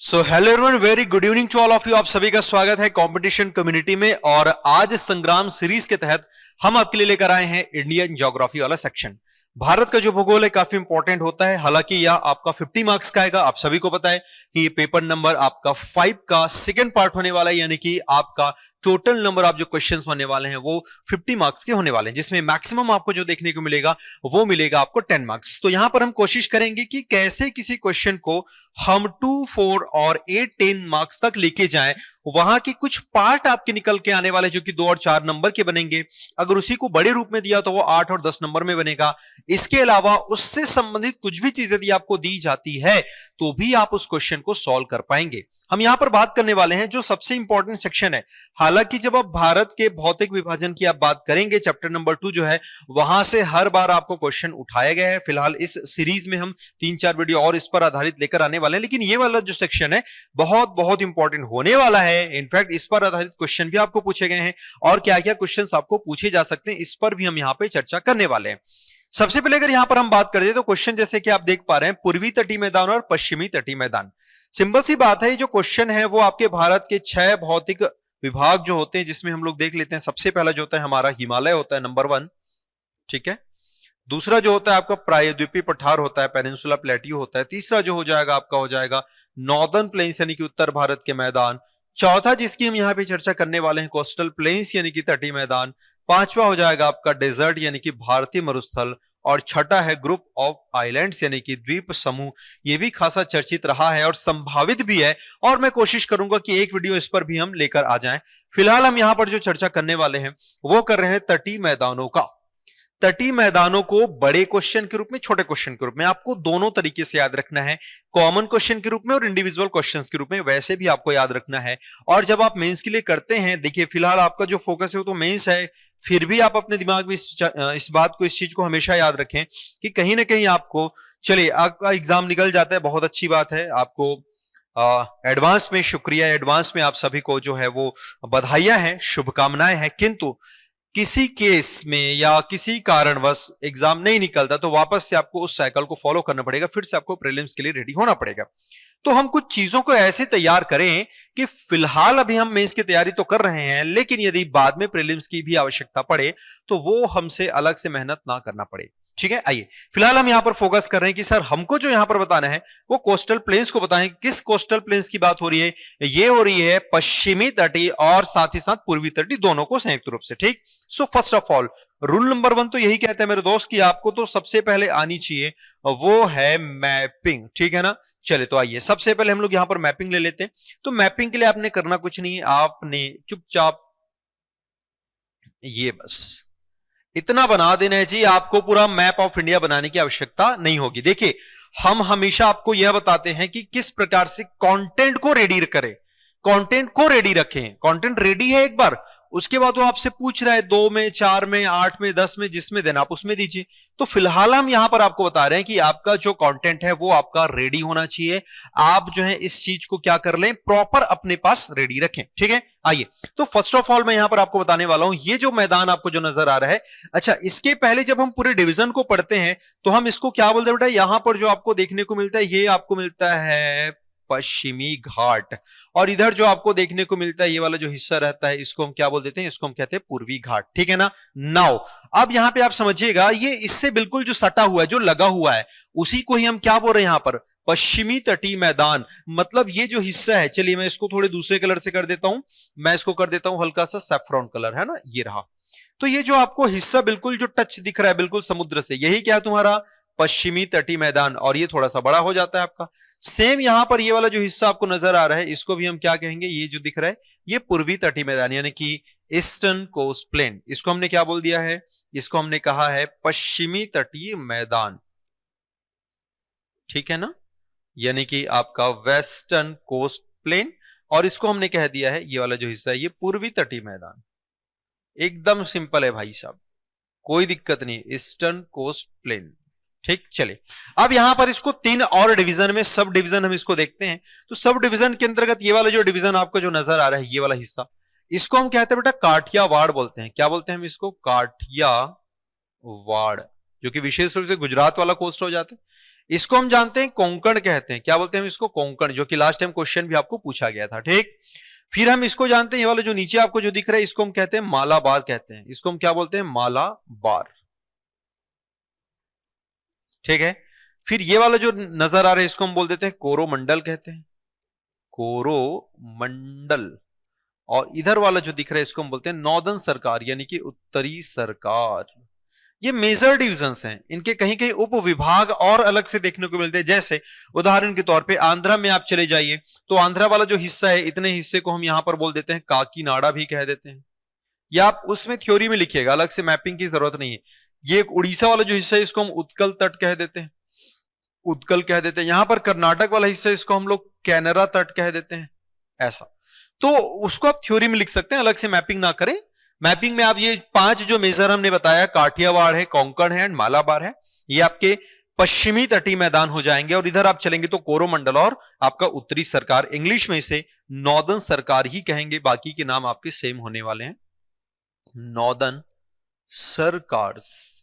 So hello everyone, very good evening to all of you. आप सभी का स्वागत है कंपटीशन कम्युनिटी में। और आज संग्राम सीरीज के तहत हम आपके लिए लेकर आए हैं इंडियन ज्योग्राफी वाला सेक्शन। भारत का जो भूगोल है काफी इंपॉर्टेंट होता है। हालांकि यह आपका 50 मार्क्स का आएगा। आप सभी को पता है कि ये पेपर नंबर आपका 5 का सेकंड पार्ट होने वाला है, यानी कि आपका टोटल नंबर ऑफ जो क्वेश्चंस होने वाले हैं वो 50 मार्क्स के होने वाले हैं, जिसमें मैक्सिमम आपको जो देखने को मिलेगा वो मिलेगा आपको 10 मार्क्स। तो यहां पर हम कोशिश करेंगे कि कैसे किसी क्वेश्चन को हम 2, 4 और 8, 10 मार्क्स तक लेके जाएं। वहां के कुछ पार्ट आपके निकल के आने वाले जो कि 2 और 4 नंबर के बनेंगे। अगर उसी को बड़े रूप में दिया तो वो 8 और 10 नंबर में बनेगा। इसके अलावा उससे संबंधित कुछ भी चीजें यदि आपको दी जाती है तो भी आप उस क्वेश्चन को सॉल्व कर पाएंगे। हम यहां पर बात करने वाले हैं जो सबसे इंपॉर्टेंट सेक्शन है। हालांकि जब आप भारत के भौतिक विभाजन की आप बात करेंगे, चैप्टर नंबर 2 जो है, वहां से हर बार आपको क्वेश्चन उठाया गया है। फिलहाल इस सीरीज में हम 3-4 वीडियो और इस पर आधारित लेकर आने वाले हैं, लेकिन ये वाला जो सेक्शन है बहुत बहुत इंपॉर्टेंट होने वाला है। इनफैक्ट इस पर आधारित क्वेश्चन भी आपको पूछे गए हैं और क्या क्या क्वेश्चन आपको पूछे जा सकते हैं, इस पर भी हम यहां पर चर्चा करने वाले हैं। सबसे पहले अगर यहां पर हम बात करें तो क्वेश्चन जैसे कि आप देख पा रहे हैं, पूर्वी तटीय मैदान और पश्चिमी तटीय मैदान। सिंपल सी बात है, ये जो क्वेश्चन है वो आपके भारत के 6 भौतिक विभाग जो होते हैं, जिसमें हम लोग देख लेते हैं। सबसे पहला जो होता है हमारा हिमालय होता है, नंबर 1, ठीक है। दूसरा जो होता है आपका प्रायद्वीपीय पठार होता है, पेनिनसुला प्लेट्यू होता है। तीसरा जो हो जाएगा आपका हो जाएगा नॉर्दर्न प्लेन्स यानी कि उत्तर भारत के मैदान। चौथा जिसकी हम यहाँ पे चर्चा करने वाले हैं, कोस्टल प्लेन्स यानी कि तटीय मैदान। पांचवा हो जाएगा आपका डेजर्ट यानी कि भारतीय मरुस्थल। और छठा है ग्रुप ऑफ आइलैंड्स यानी कि द्वीप समूह। यह भी खासा चर्चित रहा है और संभावित भी है, और मैं कोशिश करूंगा कि एक वीडियो इस पर भी हम लेकर आ जाएं। फिलहाल हम यहां पर जो चर्चा करने वाले हैं वो कर रहे हैं तटीय मैदानों का। तटीय मैदानों को बड़े क्वेश्चन के रूप में, छोटे क्वेश्चन के रूप में आपको दोनों तरीके से याद रखना है। कॉमन क्वेश्चन के रूप में और इंडिविजुअल क्वेश्चंस के रूप में, वैसे भी आपको याद रखना है। और जब आप मेंस के लिए करते हैं, देखिए फिलहाल आपका जो फोकस है वो तो मेंस है, फिर भी आप अपने दिमाग में इस बात को, इस चीज को हमेशा याद रखें कि कहीं ना कहीं आपको, चलिए आपका एग्जाम निकल जाता है, बहुत अच्छी बात है। आपको एडवांस में शुक्रिया, एडवांस में आप सभी को जो है वो बधाइयां हैं, शुभकामनाएं हैं। किंतु किसी केस में या किसी कारणवश एग्जाम नहीं निकलता तो वापस से आपको उस साइकिल को फॉलो करना पड़ेगा, फिर से आपको प्रीलिम्स के लिए रेडी होना पड़ेगा। तो हम कुछ चीजों को ऐसे तैयार करें कि फिलहाल अभी हम मेंस की तैयारी तो कर रहे हैं, लेकिन यदि बाद में प्रीलिम्स की भी आवश्यकता पड़े तो वो हमसे अलग से मेहनत ना करना पड़े। ठीक है, आइए फिलहाल हम यहां पर फोकस कर रहे हैं कि सर हमको जो यहां पर बताना है वो कोस्टल प्लेन्स को बताएं। किस कोस्टल प्लेन्स की बात हो रही है? ये हो रही है पश्चिमी तटीय और साथ ही साथ पूर्वी तटीय, दोनों को संयुक्त रूप से। ठीक, so first of all rule number 1 तो यही कहते हैं मेरे दोस्त कि आपको तो सबसे पहले आनी चाहिए, वो है मैपिंग। ठीक है ना, चले तो आइए सबसे पहले हम लोग यहां पर मैपिंग ले लेते हैं। तो मैपिंग के लिए आपने करना कुछ नहीं है, आपने चुपचाप ये बस इतना बना देना है जी, आपको पूरा मैप ऑफ इंडिया बनाने की आवश्यकता नहीं होगी। देखिए हम हमेशा आपको यह बताते हैं कि किस प्रकार से कंटेंट को रेडी करें, कंटेंट को रेडी रखें। कंटेंट रेडी है एक बार, उसके बाद वो आपसे पूछ रहा है 2 में, 4 में, 8 में, 10 में, जिसमें देना आप उसमें दीजिए। तो फिलहाल हम यहां पर आपको बता रहे हैं कि आपका जो कंटेंट है वो आपका रेडी होना चाहिए। आप जो है इस चीज को क्या कर लें, प्रॉपर अपने पास रेडी रखें। ठीक है, आइए तो फर्स्ट ऑफ ऑल मैं यहां पर आपको बताने वाला हूं, ये जो मैदान आपको जो नजर आ रहा है, अच्छा इसके पहले जब हम पूरे डिवीजन को पढ़ते हैं तो हम इसको क्या बोलते हैं बेटा? यहां पर जो आपको देखने को मिलता है ये आपको मिलता है पश्चिमी घाट, और इधर जो आपको देखने को मिलता है ये वाला जो हिस्सा रहता है इसको हम क्या बोल देते हैं? इसको हम कहते हैं पूर्वी घाट। ठीक है ना। नाउ अब यहां पे आप समझिएगा, ये इससे बिल्कुल जो सटा हुआ है, जो लगा हुआ है, उसी को ही हम क्या बोल रहे हैं यहां पर? पश्चिमी तटीय मैदान। मतलब ये जो हिस्सा है, चलिए मैं इसको थोड़े दूसरे कलर से कर देता हूं, मैं इसको कर देता हूं हल्का सा सैफ्रॉन कलर, है ना, ये रहा। तो ये जो आपको हिस्सा बिल्कुल जो टच दिख रहा है बिल्कुल समुद्र से, यही क्या है तुम्हारा? पश्चिमी तटीय मैदान। और ये थोड़ा सा बड़ा हो जाता है आपका। सेम यहां पर ये वाला जो हिस्सा आपको नजर आ रहा है इसको भी हम क्या कहेंगे? ये जो दिख रहा है ये पूर्वी तटीय मैदान यानी कि ईस्टर्न कोस्ट प्लेन। इसको हमने क्या बोल दिया है? इसको हमने कहा है पश्चिमी तटीय मैदान। ठीक है ना, यानी कि आपका वेस्टर्न कोस्ट प्लेन। और इसको हमने कह दिया है, ये वाला जो हिस्सा है ये पूर्वी तटीय मैदान। एकदम सिंपल है भाई साहब, कोई दिक्कत नहीं, ईस्टर्न कोस्ट प्लेन। ठीक, चलिए अब यहां पर इसको 3 और डिवीजन में, सब डिवीजन हम इसको देखते हैं। तो सब डिवीजन के अंतर्गत ये वाला जो डिवीजन आपको जो नजर आ रहा है, ये वाला हिस्सा, इसको हम कहते हैं बेटा काठियावाड़ बोलते हैं। क्या बोलते हैं हम इसको? काठियावाड़। जो कि विशेष रूप से गुजरात वाला कोस्ट हो जाता है। इसको हम जानते हैं कोंकण कहते हैं। क्या बोलते हैं हम इसको? कोंकण, जो कि लास्ट टाइम क्वेश्चन भी आपको पूछा गया था। ठीक, फिर हम इसको जानते हैं, ये वाला जो नीचे आपको जो दिख रहा है इसको हम कहते हैं मालाबार कहते हैं। इसको हम क्या बोलते हैं? मालाबार। ठीक है, फिर ये वाला जो नजर आ रहा है इसको हम बोल देते हैं कोरोमंडल कहते हैं, कोरोमंडल। और इधर वाला जो दिख रहा है इसको हम बोलते हैं नॉर्दर्न सरकार, यानी कि उत्तरी सरकार। ये मेजर डिविजन्स हैं, इनके कहीं कहीं उप विभाग और अलग से देखने को मिलते हैं। जैसे उदाहरण के तौर पे आंध्रा में आप चले जाइए तो आंध्रा वाला जो हिस्सा है, इतने हिस्से को हम यहां पर बोल देते हैं काकीनाडा भी कह देते हैं। या आप उसमें थ्योरी में लिखिएगा, अलग से मैपिंग की जरूरत नहीं है। ये एक उड़ीसा वाला जो हिस्सा है इसको हम उत्कल तट कह देते हैं, उत्कल कह देते हैं। यहां पर कर्नाटक वाला हिस्सा इसको हम लोग कैनरा तट कह देते हैं। ऐसा तो उसको आप थ्योरी में लिख सकते हैं, अलग से मैपिंग ना करें। मैपिंग में आप ये 5 जो मेजर हमने बताया, काठियावाड़ है, कोंकण है एंड मालाबार है, ये आपके पश्चिमी तटीय मैदान हो जाएंगे। और इधर आप चलेंगे तो कोरोमंडल और आपका उत्तरी सरकार, इंग्लिश में इसे नॉर्दर्न सरकार ही कहेंगे, बाकी के नाम आपके सेम होने वाले हैं, नॉर्दर्न सरकार।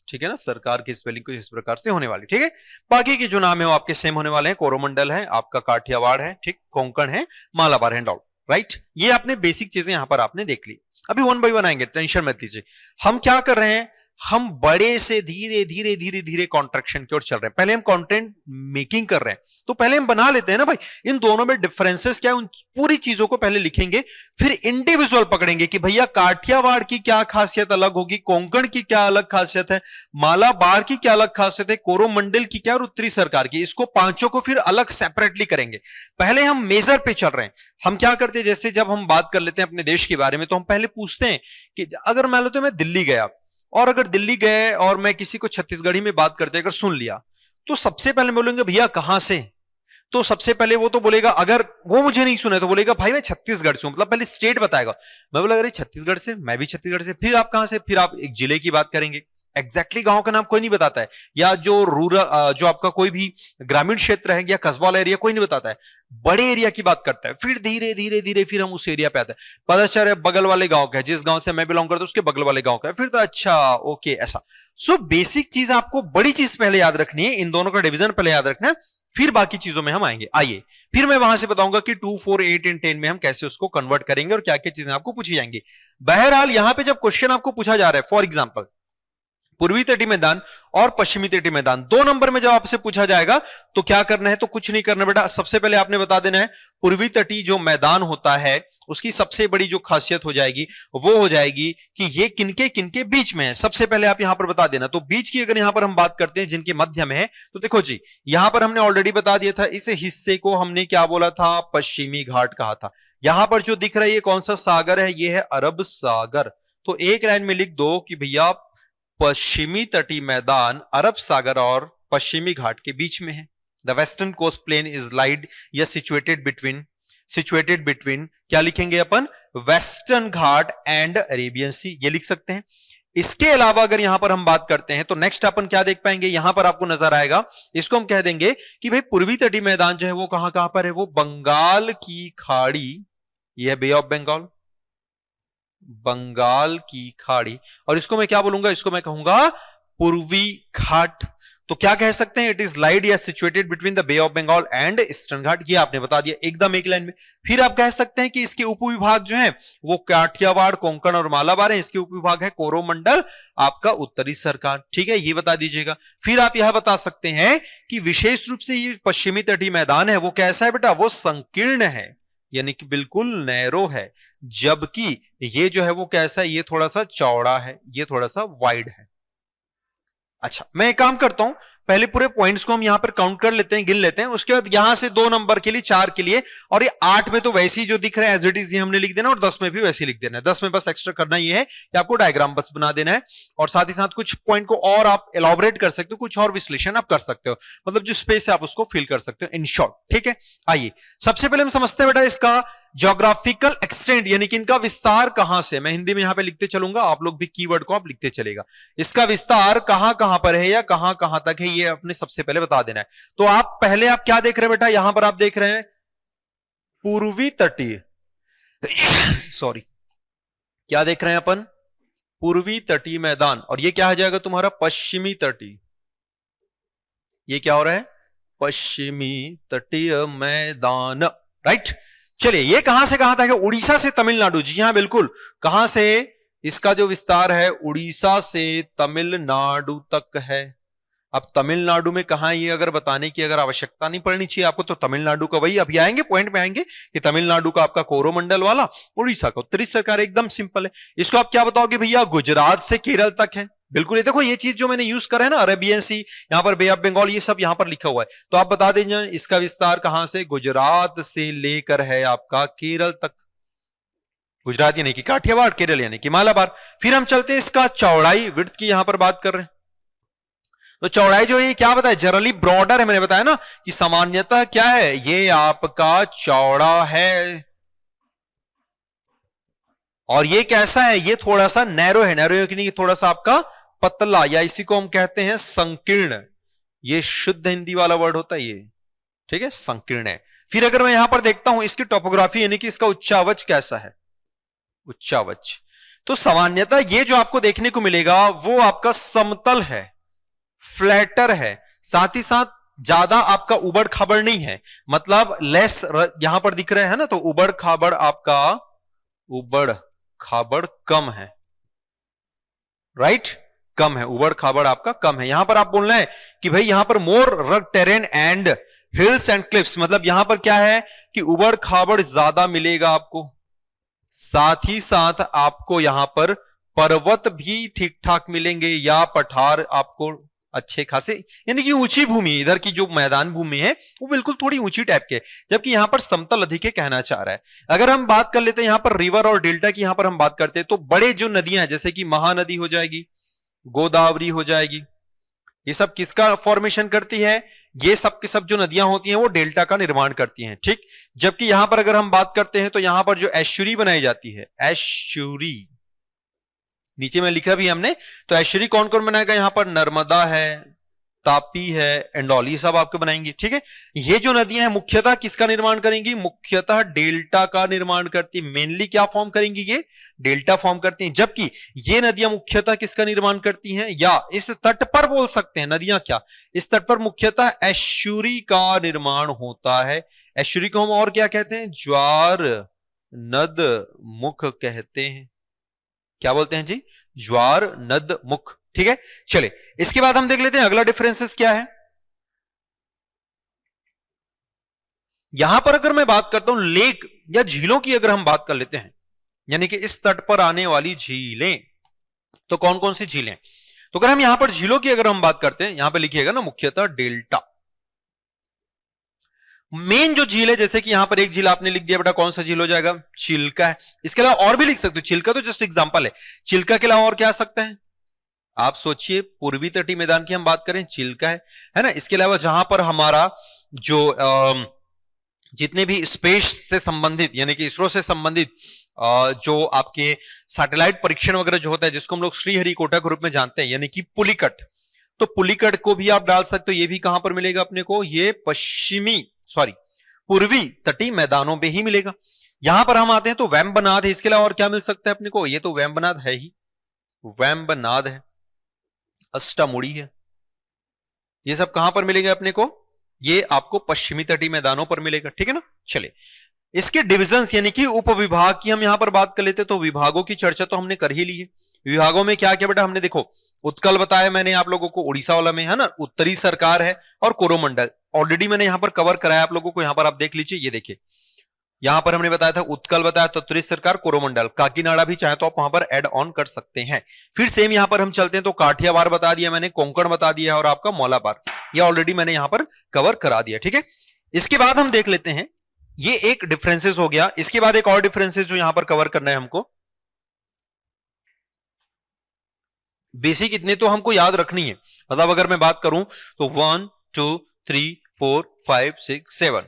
ठीक है ना, सरकार की स्पेलिंग कुछ इस प्रकार से होने वाली। ठीक है, बाकी के जो नाम है वो आपके सेम होने वाले हैं। कोरोमंडल है, आपका काठियावाड़ है, ठीक, कोंकण है, मालाबार है, राइट। ये आपने बेसिक चीजें यहां पर आपने देख ली। अभी 1 बाय 1 आएंगे, टेंशन मत लीजिए। हम क्या कर रहे हैं, हम बड़े से धीरे धीरे धीरे धीरे कॉन्ट्रैक्शन की ओर चल रहे हैं। पहले हम कंटेंट मेकिंग कर रहे हैं तो पहले हम बना लेते हैं ना भाई, इन दोनों में डिफरेंसेस क्या है, उन पूरी चीजों को पहले लिखेंगे, फिर इंडिविजुअल पकड़ेंगे कि भैया काठियावाड़ की क्या खासियत अलग होगी, कोंकण की क्या अलग खासियत है, मालाबार की क्या अलग खासियत है, कोरोमंडल की क्या और उत्तरी सरकार की। इसको पांचों को फिर अलग सेपरेटली करेंगे। पहले हम मेजर पे चल रहे हैं। हम क्या करते हैं, जैसे जब हम बात कर लेते हैं अपने देश के बारे में तो हम पहले पूछते हैं कि अगर मान लो तो मैं दिल्ली गया, और अगर दिल्ली गए और मैं किसी को छत्तीसगढ़ी में बात करते अगर सुन लिया तो सबसे पहले बोलेंगे भैया कहां से, तो सबसे पहले वो तो बोलेगा, अगर वो मुझे नहीं सुने तो बोलेगा भाई मैं छत्तीसगढ़ से हूं, मतलब पहले स्टेट बताएगा। मैं बोला अरे छत्तीसगढ़ से, मैं भी छत्तीसगढ़ से। फिर आप कहां से, फिर आप एक जिले की बात करेंगे। एग्जैक्टली गांव का नाम कोई नहीं बताता है, या जो रूरल जो आपका कोई भी ग्रामीण क्षेत्र है या कस्बा वाला एरिया कोई नहीं बताता है, बड़े एरिया की बात करता है। फिर धीरे धीरे धीरे फिर हम उस एरिया पे आते हैं, पता चल रहा है बगल वाले गांव का है, जिस गांव से मैं बिलोंग करता हूं उसके बगल वाले गांव का है, फिर तो अच्छा ओके ऐसा। सो बेसिक चीज आपको बड़ी चीज पहले याद रखनी है, इन दोनों का डिवीजन पहले याद रखना है, फिर बाकी चीजों में हम आएंगे। आइए फिर मैं वहां से बताऊंगा कि 2, 4, 8 एंड 10 में हम कैसे उसको कन्वर्ट करेंगे और क्या क्या चीजें आपको पूछी जाएंगी। बहरहाल यहां पे जब क्वेश्चन आपको पूछा जा रहा है, फॉर एग्जाम्पल पूर्वी तटीय मैदान और पश्चिमी तटीय मैदान 2 नंबर में जब आपसे पूछा जाएगा तो क्या करना है, तो कुछ नहीं करना बेटा। सबसे पहले आपने बता देना है पूर्वी तटीय जो मैदान होता है उसकी सबसे बड़ी जो खासियत हो जाएगी वो हो जाएगी कि ये किनके किनके बीच में है। सबसे पहले आप यहां पर बता देना। तो बीच की अगर यहां पर हम बात करते हैं जिनके मध्य में है, तो देखो जी यहां पर हमने ऑलरेडी बता दिया था, इस हिस्से को हमने क्या बोला था, पश्चिमी घाट कहा था। यहां पर जो दिख रहा है ये कौन सा सागर है, ये है अरब सागर। तो एक लाइन में लिख दो कि भैया पश्चिमी तटीय मैदान अरब सागर और पश्चिमी घाट के बीच में है। The western coast plain is laid या सिचुएटेड बिटवीन क्या लिखेंगे अपन, western Ghat and Arabian Sea, ये लिख सकते हैं। इसके अलावा अगर यहां पर हम बात करते हैं तो नेक्स्ट अपन क्या देख पाएंगे, यहां पर आपको नजर आएगा, इसको हम कह देंगे कि भाई पूर्वी तटीय मैदान जो है वो कहां कहां पर है, वो बंगाल की खाड़ी, यह बे ऑफ बंगाल, बंगाल की खाड़ी। और इसको मैं क्या बोलूंगा, इसको मैं कहूंगा पूर्वी घाट। तो क्या कह सकते हैं, इट इज लाइड या situated between the Bay of Bengal and eastern Ghat. ये आपने बता दिया एकदम एक लाइन में। फिर आप कह सकते हैं कि इसके उपविभाग जो है वो काठियावाड़, कोंकण और मालाबार है। इसके उपविभाग है कोरोमंडल, आपका उत्तरी सरकार। ठीक है, ये बता दीजिएगा। फिर आप यह बता सकते हैं कि विशेष रूप से ये पश्चिमी तटीय मैदान है वो कैसा है बेटा, वो संकीर्ण है, यानी कि बिल्कुल नैरो है, जबकि ये जो है वो कैसा है, ये थोड़ा सा चौड़ा है, ये थोड़ा सा वाइड है। अच्छा मैं एक काम करता हूं, पहले पूरे पॉइंट्स को हम यहां पर काउंट कर लेते हैं, गिन लेते हैं, उसके बाद यहां से 2 नंबर के लिए, 4 के लिए, और ये 8 में तो वैसे ही जो दिख रहा है एज इट इज ये हमने लिख देना, और 10 में भी वैसे ही लिख देना है। 10 में बस एक्स्ट्रा करना ये है कि आपको डायग्राम बस बना देना है, और साथ ही साथ कुछ पॉइंट को और आप एलॉबरेट कर सकते हो, कुछ और विश्लेषण आप कर सकते हो, मतलब जो स्पेस है आप उसको फिल कर सकते हो इन शॉर्ट। ठीक है, आइए सबसे पहले हम समझते हैं बेटा इसका ज्योग्राफिकल एक्सटेंट, यानी कि इनका विस्तार कहां से। मैं हिंदी में यहां पे लिखते चलूंगा, आप लोग भी कीवर्ड को आप लिखते चलेगा। इसका विस्तार कहां कहां पर है या कहां कहां तक है, ये अपने सबसे पहले बता देना है। तो आप पहले आप क्या देख रहे हैं बेटा, यहां पर आप देख रहे हैं पूर्वी तटीय सॉरी, क्या देख रहे हैं अपन, पूर्वी तटीय मैदान, और ये क्या आ जाएगा तुम्हारा पश्चिमी तटीय, ये क्या हो रहा है? पश्चिमी तटीय मैदान, राइट। चलिए, ये कहां से कहां तक है? उड़ीसा से तमिलनाडु। जी हां, बिल्कुल। कहां से? इसका जो विस्तार है उड़ीसा से तमिलनाडु तक है। अब तमिलनाडु में कहां, ये अगर बताने की अगर आवश्यकता नहीं पड़नी चाहिए आपको, तो तमिलनाडु का वही अभी आएंगे, पॉइंट पे आएंगे कि तमिलनाडु का आपका कोरोमंडल वाला, उड़ीसा का उत्तरी सरकार। एकदम सिंपल है। इसको आप क्या बताओगे भैया? गुजरात से केरल तक है। बिल्कुल, ये देखो, ये चीज जो मैंने यूज करा है ना, अरेबियन सी, यहां पर बे ऑफ बंगाल, ये सब यहां पर लिखा हुआ है। तो आप बता दीजिए इसका विस्तार कहां से? गुजरात से लेकर है आपका केरल तक। गुजरात यानी कि काठियावाड़, केरल यानी कि मालाबार। फिर हम चलते हैं इसका चौड़ाई, विड्थ की यहां पर बात कर रहे हैं। तो चौड़ाई जो है क्या बताया? जनरली ब्रॉडर है। मैंने बताया ना कि सामान्यतः क्या है, ये आपका चौड़ा है। और ये कैसा है? ये थोड़ा सा नैरो है। नैरो कि नहीं, थोड़ा सा आपका पतला, या इसी को हम कहते हैं संकीर्ण। ये शुद्ध हिंदी वाला वर्ड होता है ये, ठीक है, संकीर्ण है। फिर अगर मैं यहां पर देखता हूं इसकी टोपोग्राफी, यानी कि इसका उच्चावच कैसा है? उच्चावच तो सामान्यतः ये जो आपको देखने को मिलेगा वो आपका समतल है, फ्लैटर है, साथ ही साथ ज्यादा आपका उबड़ खाबड़ नहीं है। मतलब लेस यहां पर दिख रहे हैं ना, तो उबड़ खाबड़ आपका, उबड़ खाबड़ कम है, राइट, कम है, उबड़ खाबड़ आपका कम है। यहां पर आप बोलना है कि भाई यहां पर मोर रग terrain and hills and cliffs, मतलब यहां पर क्या है कि उबड़ खाबड़ ज्यादा मिलेगा आपको, साथ ही साथ आपको यहां पर पर्वत भी ठीक ठाक मिलेंगे, या पठार आपको अच्छे खासे, यानी कि ऊंची भूमि, इधर की जो मैदान भूमि है वो बिल्कुल थोड़ी ऊंची टाइप के, जबकि यहां पर समतल अधिक है, कहना चाह रहा है। अगर हम बात कर लेते हैं यहां पर रिवर और डेल्टा की, यहां पर हम बात करते हैं तो बड़े जो नदियां हैं, जैसे कि महानदी हो जाएगी, गोदावरी हो जाएगी, ये सब किसका फॉर्मेशन करती है? ये सब की सब जो नदियां होती हैं वो डेल्टा का निर्माण करती हैं, ठीक। जबकि यहां पर अगर हम बात करते हैं तो यहां पर जो एस्चुरी बनाई जाती है, एस्चुरी, नीचे में लिखा भी हमने, तो एस्चुरी कौन कौन बनाएगा? यहां पर नर्मदा है, तापी है, एंडौली, सब आपको बनाएंगे, ठीक है। ये जो नदियां हैं मुख्यतः किसका निर्माण करेंगी? मुख्यतः डेल्टा का निर्माण करती, मेनली क्या फॉर्म करेंगी? ये डेल्टा फॉर्म करती हैं। जबकि ये नदियां मुख्यतः किसका निर्माण करती हैं, या इस तट पर बोल सकते हैं नदियां क्या, इस तट पर मुख्यतः एस्चुरी का निर्माण होता है। एस्चुरी को हम और क्या कहते हैं? ज्वार नद मुख कहते हैं। क्या बोलते हैं जी? ज्वार नद मुख, ठीक है। चलिए, इसके बाद हम देख लेते हैं अगला डिफरेंसेस क्या है। यहां पर अगर मैं बात करता हूं लेक या झीलों की, अगर हम बात कर लेते हैं, यानी कि इस तट पर आने वाली झीलें, तो कौन कौन सी झीलें? तो अगर हम यहां पर झीलों की अगर हम बात करते हैं, यहां पर लिखिएगा ना मुख्यतः डेल्टा। मेन जो झील है, जैसे कि यहां पर एक झील आपने लिख दिया बेटा, कौन सा झील हो जाएगा? चिल्का है। इसके अलावा और भी लिख सकते हो, चिल्का तो जस्ट एग्जांपल है, चिल्का के अलावा और क्या आ सकता है? आप सोचिए, पूर्वी तटीय मैदान की हम बात करें, चिल्का है ना। इसके अलावा जहां पर हमारा जो जितने भी स्पेस से संबंधित, यानी कि इसरो से संबंधित जो आपके सैटेलाइट परीक्षण वगैरह जो होता है, जिसको हम लोग श्रीहरिकोटा के रूप में जानते हैं, यानी कि पुलिकट, तो पुलिकट को भी आप डाल सकते हो। ये भी कहां पर मिलेगा अपने को? ये पूर्वी तटीय मैदानों पे ही मिलेगा। यहां पर हम आते हैं तो वेम्बनाद है। इसके अलावा और क्या मिल सकता है अपने को? ये तो वेम्बनाद है ही, वेम्बनाद है, अष्टामुड़ी है, ये सब कहां पर मिलेगा अपने को? ये आपको पश्चिमी तटीय मैदानों पर मिलेगा, ठीक है ना। चलिए, इसके डिविजन्स यानी कि उपविभाग की हम यहां पर बात कर लेते हैं, तो विभागों की चर्चा तो हमने कर ही ली है। विभागों में क्या क्या बेटा हमने देखो, उत्कल बताया मैंने आप लोगों को, उड़ीसा वाला में है ना, उत्तरी सरकार है, और कोरोमंडल ऑलरेडी मैंने यहां पर कवर कराया आप लोगों को। यहां पर आप देख लीजिए, ये देखिए यहां पर हमने बताया था उत्कल बताया, तो उत्तरी सरकार, कोरोमंडल, काकीनाडा भी चाहे तो आप वहां पर ऐड ऑन कर सकते हैं। फिर सेम यहां पर हम चलते हैं तो काठियावाड़ बता दिया मैंने, कोंकण बता दिया, और आपका मौलाबार, ये ऑलरेडी मैंने यहां पर कवर करा दिया, ठीक है। इसके बाद हम देख लेते हैं, ये एक डिफरेंसेस हो गया। इसके बाद एक और डिफरेंसेस जो यहां पर कवर करना है हमको, बेसिक इतने तो हमको याद रखनी है। मतलब अगर मैं बात करूं तो 1 2 3 4 5 6 7,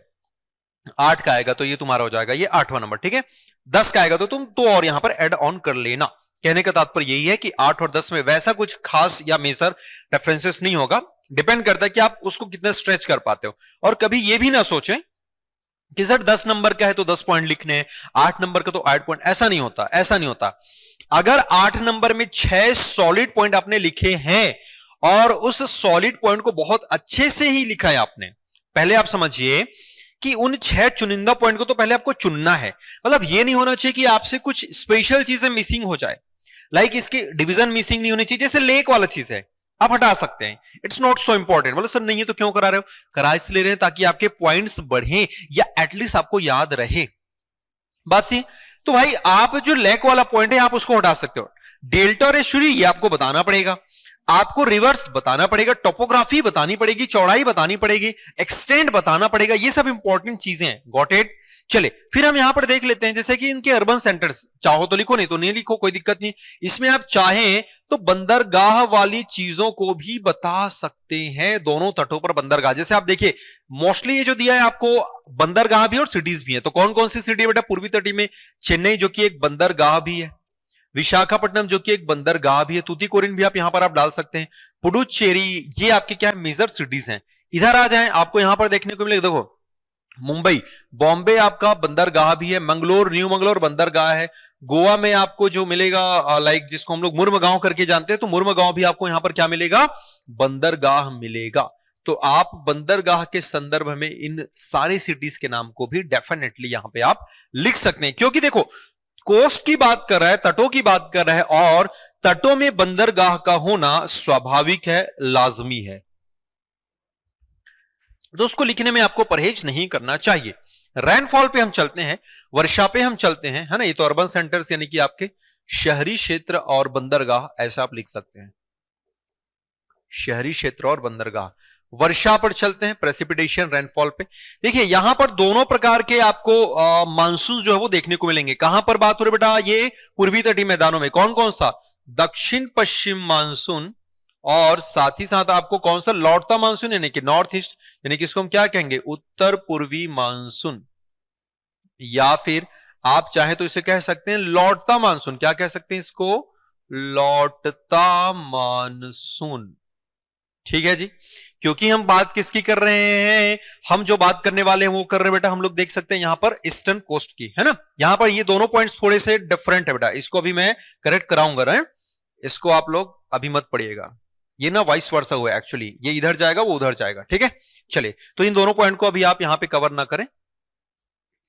8 का आएगा तो ये तुम्हारा हो जाएगा ये 8वां नंबर, ठीक है। 10 का आएगा तो तुम तो और यहां पर ऐड ऑन कर लेना। कहने का तात्पर्य यही है कि 8 और 10 में वैसा कुछ खास या मेजर डिफरेंसेस नहीं होगा, डिपेंड करता है कि आप उसको कितना स्ट्रेच कर पाते हो। और कभी ये भी ना सोचें कि सर 10 नंबर का है तो 10 पॉइंट लिखने हैं, 8 नंबर का तो 8 पॉइंट, ऐसा नहीं होता, ऐसा नहीं होता। अगर 8 नंबर में 6 सॉलिड पॉइंट आपने लिखे हैं और उस सॉलिड पॉइंट को बहुत अच्छे से ही लिखा है आपने। पहले आप समझिए कि उन 6 चुनिंदा पॉइंट को तो पहले आपको चुनना है। मतलब ये नहीं होना चाहिए कि आपसे कुछ स्पेशल चीजें मिसिंग हो जाए, लाइक इसकी डिवीजन मिसिंग नहीं होनी चाहिए, जैसे लेक वाला चीज है आप हटा सकते हैं, इट्स नॉट सो इंपॉर्टेंट। मतलब सर नहीं है तो क्यों करा रहे हो, करा इसलिए रहे हैं ताकि आपके पॉइंट्स बढ़े या एटलीस्ट आपको याद रहे। बात सी, तो भाई आप जो लेक वाला पॉइंट है आप उसको हटा सकते हो। डेल्टा और एस्चुरी ये आपको बताना पड़ेगा, आपको रिवर्स बताना पड़ेगा, टोपोग्राफी बतानी पड़ेगी, चौड़ाई बतानी पड़ेगी, एक्सटेंड बताना पड़ेगा, ये सब इंपॉर्टेंट चीजें हैं। Got it. चले फिर हम यहां पर देख लेते हैं, जैसे कि इनके अर्बन सेंटर्स, चाहो तो लिखो नहीं तो नहीं लिखो, कोई दिक्कत नहीं। इसमें आप चाहें तो बंदरगाह वाली चीजों को भी बता सकते हैं, दोनों तटों पर बंदरगाह। जैसे आप देखिए मोस्टली ये जो दिया है आपको बंदरगाह भी और सिटीज भी है, तो कौन कौन सी सिटी है बेटा पूर्वी तटी में? चेन्नई जो कि एक बंदरगाह भी है, विशाखापट्टनम जो कि एक बंदरगाह भी है, तूतीकोरिन भी आप यहां पर आप डाल सकते हैं, पुडुचेरी, ये आपके क्या मेजर सिटीज हैं। इधर आ जाएं, आपको यहां पर देखने को मिलेगा, देखो मुंबई, बॉम्बे आपका बंदरगाह भी है, मंगलोर, न्यू मंगलोर बंदरगाह है। गोवा में आपको जो मिलेगा लाइक जिसको हम लोग मुर्मगांव करके जानते हैं, तो मुर्मगांव भी आपको यहां पर क्या मिलेगा? बंदरगाह मिलेगा। तो आप बंदरगाह के संदर्भ में इन सारे सिटीज के नाम को भी डेफिनेटली यहां पे आप लिख सकते हैं, क्योंकि देखो कोस्ट की बात कर रहा है, तटों की बात कर रहा है, और तटों में बंदरगाह का होना स्वाभाविक है, लाजमी है, तो उसको लिखने में आपको परहेज नहीं करना चाहिए। रेनफॉल पे हम चलते हैं, वर्षा पे हम चलते हैं, है ना। ये तो अर्बन सेंटर्स यानी कि आपके शहरी क्षेत्र और बंदरगाह, ऐसा आप लिख सकते हैं, शहरी क्षेत्र और बंदरगाह। वर्षा पर चलते हैं, प्रेसिपिटेशन रेनफॉल पे। देखिए यहां पर दोनों प्रकार के आपको मानसून जो है वो देखने को मिलेंगे। कहां पर बात हो रही बेटा? ये पूर्वी तटीय मैदानों में। कौन कौन सा? दक्षिण पश्चिम मानसून, और साथ ही साथ आपको कौन सा? लौटता मानसून यानी कि नॉर्थ ईस्ट, यानी कि इसको हम क्या कहेंगे? उत्तर पूर्वी मानसून, या फिर आप चाहे तो इसे कह सकते हैं लौटता मानसून। क्या कह सकते हैं इसको? लौटता मानसून। ठीक है जी, क्योंकि हम बात किसकी कर रहे हैं? हम जो बात करने वाले हैं वो कर रहे हैं बेटा, हम लोग देख सकते हैं यहां पर ईस्टर्न कोस्ट की, है ना। यहां पर ये दोनों पॉइंट्स थोड़े से डिफरेंट है बेटा, इसको अभी मैं करेक्ट कराऊंगा ना, इसको आप लोग अभी मत पढ़िएगा, ये ना वाइस वर्सा हुआ है एक्चुअली, ये इधर जाएगा वो उधर जाएगा, ठीक है। चलिए तो इन दोनों पॉइंट को अभी आप यहां पे कवर ना करें,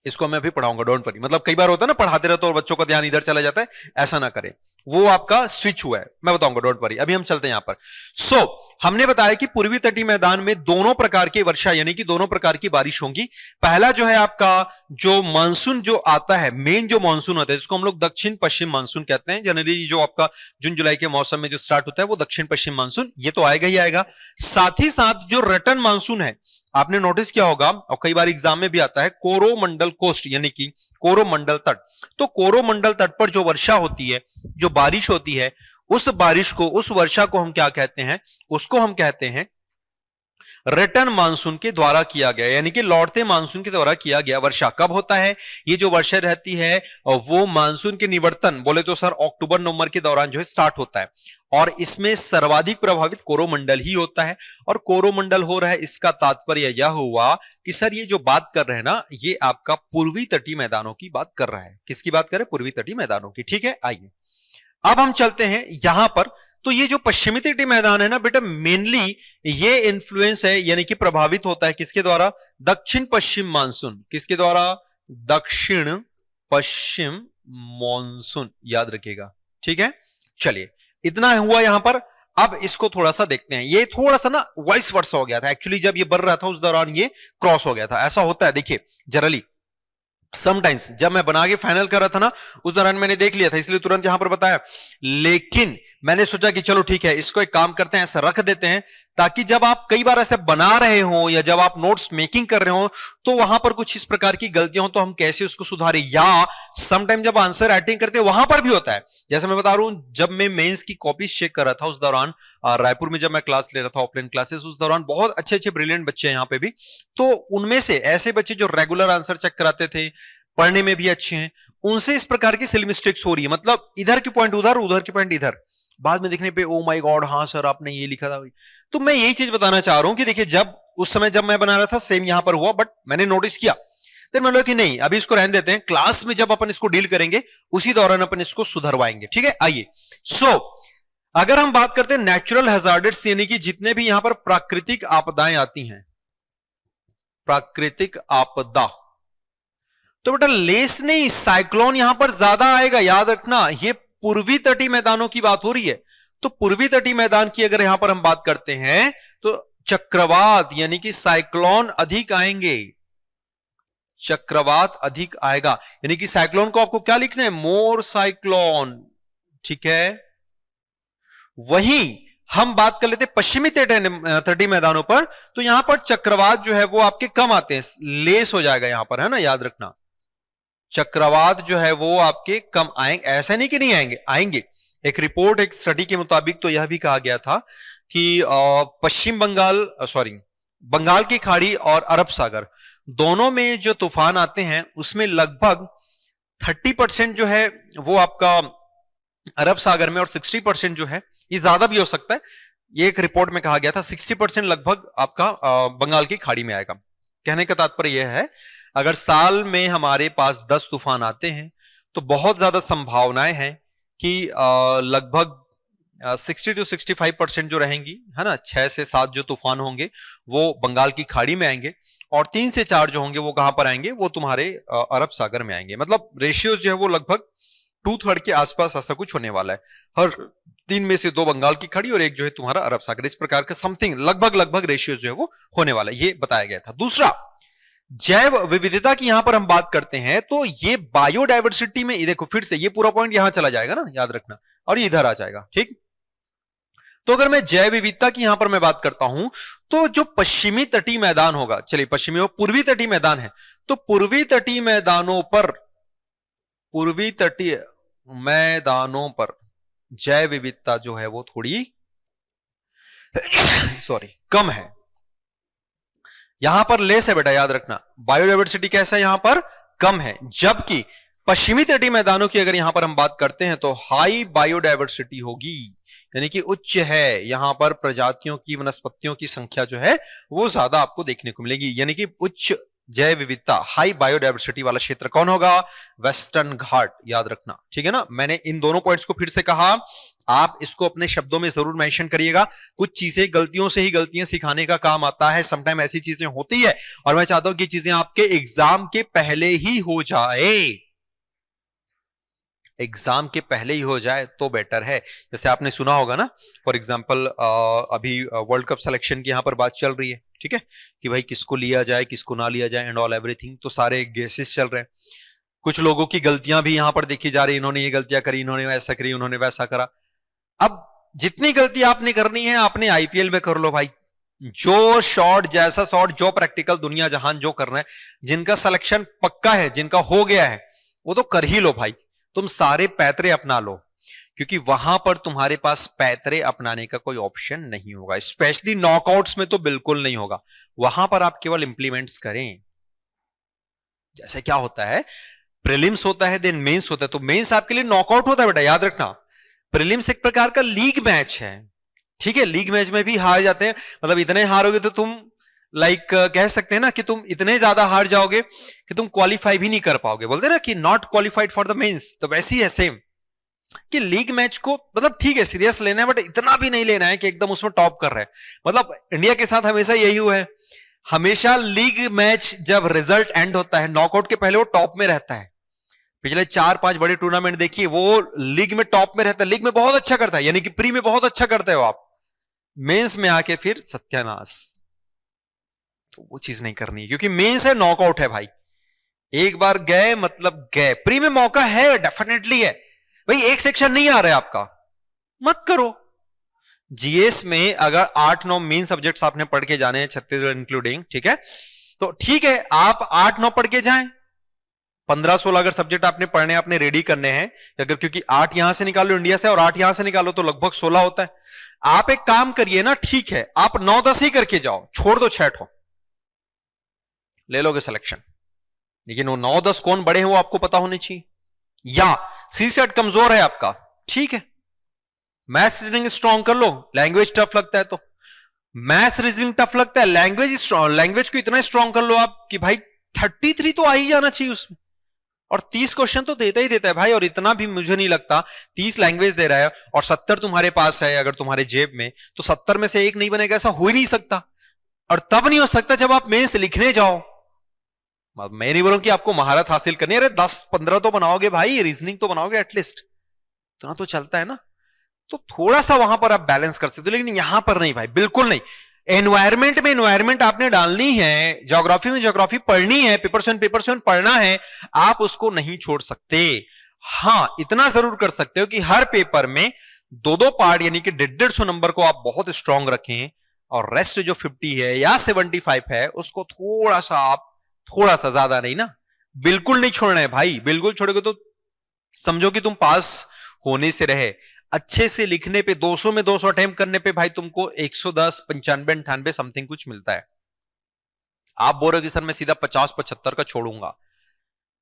इसको मैं अभी पढ़ाऊंगा, डोंट वरी। मतलब कई बार होता है ना पढ़ाते रहते और बच्चों का ध्यान इधर चला जाता है, ऐसा ना करें, वो आपका स्विच हुआ है, मैं बताऊंगा, डोंट वरी। अभी हम चलते हैं यहां पर। सो हमने बताया कि पूर्वी तटीय मैदान में दोनों प्रकार की वर्षा यानी कि दोनों प्रकार की बारिश होंगी। पहला जो है आपका जो मानसून जो आता है, मेन जो मानसून होता है जिसको हम लोग दक्षिण पश्चिम मानसून कहते हैं, जनरली जो आपका जून जुलाई के मौसम में जो स्टार्ट होता है वो दक्षिण पश्चिम मानसून, ये तो आएगा ही आएगा। साथ ही साथ जो रिटर्न मानसून है, आपने नोटिस किया होगा और कई बार एग्जाम में भी आता है, कोरोमंडल कोस्ट यानी कि कोरोमंडल तट। तो कोरोमंडल तट पर जो वर्षा होती है, जो बारिश होती है, उस बारिश को, उस वर्षा को हम क्या कहते हैं? उसको हम कहते हैं रिटर्न मानसून के द्वारा किया गया, यानी कि लौटते मानसून के द्वारा किया गया वर्षा। कब होता है ये जो वर्षा रहती है? वो मानसून के निवर्तन बोले तो सर अक्टूबर नवंबर के दौरान जो है स्टार्ट होता है, और इसमें सर्वाधिक प्रभावित कोरोमंडल ही होता है। और कोरोमंडल हो रहा है, इसका तात्पर्य यह हुआ कि सर ये जो बात कर रहे हैं ना, ये आपका पूर्वी तटीय मैदानों की बात कर रहा है। किसकी बात कर रहे हैं? पूर्वी तटीय मैदानों की, ठीक है। आइए अब हम चलते हैं यहां पर। तो ये जो पश्चिमी तटीय मैदान है ना बेटा, मेनली ये इन्फ्लुएंस है यानी कि प्रभावित होता है किसके द्वारा? दक्षिण पश्चिम मानसून। किसके द्वारा? दक्षिण पश्चिम मानसून, याद रखिएगा, ठीक है। चलिए इतना हुआ यहां पर। अब इसको थोड़ा सा देखते हैं, ये थोड़ा सा ना वाइस वर्सा हो गया था एक्चुअली, जब ये बढ़ रहा था उस दौरान ये क्रॉस हो गया था, ऐसा होता है। देखिए जनरली समटाइम्स जब मैं बना के फाइनल कर रहा था ना, उस दौरान मैंने देख लिया था, इसलिए तुरंत यहां पर बताया, लेकिन मैंने सोचा कि चलो ठीक है, इसको एक काम करते हैं, ऐसा रख देते हैं, ताकि जब आप कई बार ऐसे बना रहे हो या जब आप नोट्स मेकिंग कर रहे हो तो वहां पर कुछ इस प्रकार की गलतियां हो तो हम कैसे उसको सुधारें, या समटाइम जब आंसर राइटिंग करते हैं वहां पर भी होता है। जैसे मैं बता रहा हूं, जब मैं मेंस की कॉपीज चेक कर रहा था उस दौरान, रायपुर में जब मैं क्लास ले रहा था ऑफलाइन क्लासेस, उस दौरान बहुत अच्छे अच्छे ब्रिलियंट बच्चे हैं यहाँ पे भी, तो उनमें से ऐसे बच्चे जो रेगुलर आंसर चेक कराते थे, पढ़ने में भी अच्छे हैं, उनसे इस प्रकार की सिली मिस्टेक्स हो रही है। मतलब इधर की पॉइंट उधर, उधर की पॉइंट इधर, बाद में देखने पे ओ माय गॉड, हाँ सर आपने ये लिखा था। तो मैं यही चीज बताना चाह रहा हूं कि देखिए जब उस समय जब मैं बना रहा था सेम यहां पर हुआ, बट मैंने नोटिस किया, फिर मैं कि नहीं अभी इसको रहने देते हैं, क्लास में जब अपन इसको डील करेंगे उसी दौरान अपन इसको सुधरवाएंगे, ठीक है। आइए सो अगर हम बात करते हैं नेचुरल हैजार्ड्स, यानी कि जितने भी यहां पर प्राकृतिक आपदाएं आती हैं, प्राकृतिक आपदा, तो बेटा लेस नहीं, साइक्लोन यहां पर ज्यादा आएगा, याद रखना। ये पूर्वी तटीय मैदानों की बात हो रही है, तो पूर्वी तटीय मैदान की अगर यहां पर हम बात करते हैं तो चक्रवात यानी कि साइक्लोन अधिक आएंगे, चक्रवात अधिक आएगा। यानी कि साइक्लोन को आपको क्या लिखना है, मोर साइक्लोन, ठीक है। वहीं हम बात कर लेते पश्चिमी तटीय मैदानों पर, तो यहां पर चक्रवात जो है वो आपके कम आते हैं, लेस हो जाएगा यहां पर, है ना, याद रखना। चक्रवात जो है वो आपके कम आएंगे, ऐसा नहीं कि नहीं आएंगे, आएंगे। एक रिपोर्ट, एक स्टडी के मुताबिक तो यह भी कहा गया था कि पश्चिम बंगाल, बंगाल की खाड़ी और अरब सागर दोनों में जो तूफान आते हैं उसमें लगभग 30% जो है वो आपका अरब सागर में, और 60% जो है, ये ज्यादा भी हो सकता है, ये एक रिपोर्ट में कहा गया था 60% लगभग आपका बंगाल की खाड़ी में आएगा। कहने का तात्पर्य यह है, अगर साल में हमारे पास 10 तूफान आते हैं तो बहुत ज्यादा संभावनाएं हैं कि लगभग 60 to 65% जो रहेंगी, है ना, 6 से 7 जो तूफान होंगे वो बंगाल की खाड़ी में आएंगे, और 3 से 4 जो होंगे वो कहां पर आएंगे, वो तुम्हारे अरब सागर में आएंगे। मतलब रेशियोज जो है वो लगभग 2/3 के आसपास ऐसा कुछ होने वाला है। हर 3 में से 2 बंगाल की खाड़ी और 1 जो है तुम्हारा अरब सागर, इस प्रकार का समथिंग लगभग रेशियो जो है वो होने वाला है, ये बताया गया था। दूसरा, जैव विविधता की यहां पर हम बात करते हैं तो ये बायोडायवर्सिटी में, ये देखो फिर से ये पूरा पॉइंट यहां चला जाएगा ना, याद रखना, और ये इधर आ जाएगा, ठीक। तो अगर मैं जैव विविधता की यहां पर मैं बात करता हूं तो जो पश्चिमी तटीय मैदान होगा, चलिए पश्चिमी और पूर्वी तटीय मैदान है, तो पूर्वी तटीय मैदानों पर जैव विविधता जो है वो थोड़ी कम है, यहां पर लेस है बेटा, याद रखना। बायोडायवर्सिटी कैसा है, यहां पर कम है, जबकि पश्चिमी तटीय मैदानों की अगर यहां पर हम बात करते हैं तो हाई बायोडायवर्सिटी होगी, यानी कि उच्च है, यहां पर प्रजातियों की, वनस्पतियों की संख्या जो है वो ज्यादा आपको देखने को मिलेगी। यानी कि उच्च जैव विविधता, हाई बायोडायवर्सिटी वाला क्षेत्र कौन होगा, वेस्टर्न घाट, याद रखना, ठीक है ना। मैंने इन दोनों पॉइंट्स को फिर से कहा, आप इसको अपने शब्दों में जरूर मेंशन करिएगा। कुछ चीजें गलतियों से ही गलतियां सिखाने का काम आता है, समटाइम ऐसी चीजें होती है, और मैं चाहता हूं कि चीजें आपके एग्जाम के पहले ही हो जाए, एग्जाम के पहले ही हो जाए तो बेटर है। जैसे आपने सुना होगा ना, फॉर एग्जांपल अभी वर्ल्ड कप सिलेक्शन की यहां पर बात चल रही है, ठीक है, कि भाई किसको लिया जाए किसको ना लिया जाए, एंड ऑल एवरीथिंग, तो सारे गेसेस चल रहे हैं। कुछ लोगों की गलतियां भी यहां पर देखी जा रही है, इन्होंने ये गलतियां करी, इन्होंने वैसा करी, उन्होंने वैसा करा। अब जितनी गलती आपने करनी है आपने आईपीएल में कर लो भाई, जो शॉट, जैसा शॉट, जो प्रैक्टिकल दुनिया जहान जो करना है, जिनका सिलेक्शन पक्का है, जिनका हो गया है, वो तो कर ही लो भाई। तुम सारे पैतरे अपना लो, क्योंकि वहां पर तुम्हारे पास पैतरे अपनाने का कोई ऑप्शन नहीं होगा, स्पेशली नॉकआउट्स में तो बिल्कुल नहीं होगा। वहां पर आप केवल इंप्लीमेंट्स करें। जैसे क्या होता है, प्रीलिम्स होता है, देन मेंस होता है, तो मेंस आपके लिए नॉकआउट होता है बेटा, याद रखना। प्रीलिम्स एक प्रकार का लीग मैच है, ठीक है, लीग मैच में भी हार जाते हैं, मतलब इतने हारोगे तो तुम कह सकते हैं ना कि तुम इतने ज्यादा हार जाओगे कि तुम क्वालिफाई भी नहीं कर पाओगे, बोलते ना कि not qualified for the mains. तो वैसी है सेम, कि लीग मैच को मतलब ठीक है सीरियस लेना है, बट इतना भी नहीं लेना है कि एकदम उसमें टॉप कर रहे हैं। मतलब इंडिया के साथ हमेशा यही हुआ है, हमेशा लीग मैच जब रिजल्ट एंड होता है, नॉकआउट के पहले वो टॉप में रहता है। पिछले 4-5 बड़े टूर्नामेंट देखिए, वो लीग में टॉप में रहता है, लीग में बहुत अच्छा करता है, यानी कि प्री में बहुत अच्छा करते हो आप, मेंस में आके फिर सत्यानाश। तो वो चीज नहीं करनी, क्योंकि मेंस है, नॉकआउट है भाई, एक बार गए मतलब गए। प्री में मौका है, डेफिनेटली है भाई, एक सेक्शन नहीं आ रहा है आपका, मत करो। जीएस में अगर 8-9 मेन सब्जेक्ट्स आपने पढ़ के जाने हैं, छत्तीसगढ़ इंक्लूडिंग, ठीक है, तो ठीक है, आप 8-9 पढ़ के जाएं। 15-16 अगर सब्जेक्ट आपने पढ़ने, आपने रेडी करने हैं, अगर, क्योंकि 8 यहां से निकालो इंडिया से और 8 यहां से निकालो तो लगभग 16 होता है। आप एक काम करिए ना, ठीक है, आप 9-10 ही करके जाओ, छोड़ दो 6 ले लोगे सिलेक्शन, लेकिन वो 9-10 कौन बड़े हैं वो आपको पता होने चाहिए। या सी सेट कमजोर है आपका, ठीक है, मैथ्स रीजनिंग स्ट्रॉन्ग कर लो, लैंग्वेज टफ लगता है तो मैथ्स रीजनिंग टफ लगता है, लैंग्वेज स्ट्रॉन्ग, लैंग्वेज को इतना स्ट्रॉन्ग कर लो आप कि भाई 33 तो आ ही जाना चाहिए उसमें, और 30 क्वेश्चन तो देता ही देता है भाई, और इतना भी मुझे नहीं लगता 30 लैंग्वेज दे रहा है और 70 तुम्हारे पास है अगर तुम्हारे जेब में, तो 70 में से एक नहीं बनेगा, ऐसा हो ही नहीं सकता। और तब नहीं हो सकता जब आप मेंस लिखने जाओ। मैं नहीं बोलूं कि आपको महारत हासिल करनी है, अरे 10-15 तो बनाओगे भाई, रीजनिंग तो बनाओगे एटलीस्ट, इतना तो चलता है ना। तो थोड़ा सा वहां पर आप बैलेंस कर सकते हो, लेकिन यहां पर नहीं भाई, बिल्कुल नहीं। एनवायरमेंट में एनवायरमेंट आपने डालनी है, ज्योग्राफी में ज्योग्राफी पढ़नी है, पेपर से पढ़ना है, आप उसको नहीं छोड़ सकते। हां, इतना जरूर कर सकते हो कि हर पेपर में 2-2 पार्ट यानी कि 150 नंबर को आप बहुत स्ट्रांग रखें, और रेस्ट जो 50 है या 75 है उसको थोड़ा सा आप, थोड़ा सा, ज्यादा नहीं ना, बिल्कुल नहीं छोड़ना है भाई। बिल्कुल छोड़ोगे तो समझो कि तुम पास होने से रहे। अच्छे से लिखने पे 200 में 200 अटेम्प्ट करने पे भाई तुमको 110, 95, 98 समथिंग कुछ मिलता है। आप बोल रहे हो कि सर मैं सीधा 50-75 का छोड़ूंगा,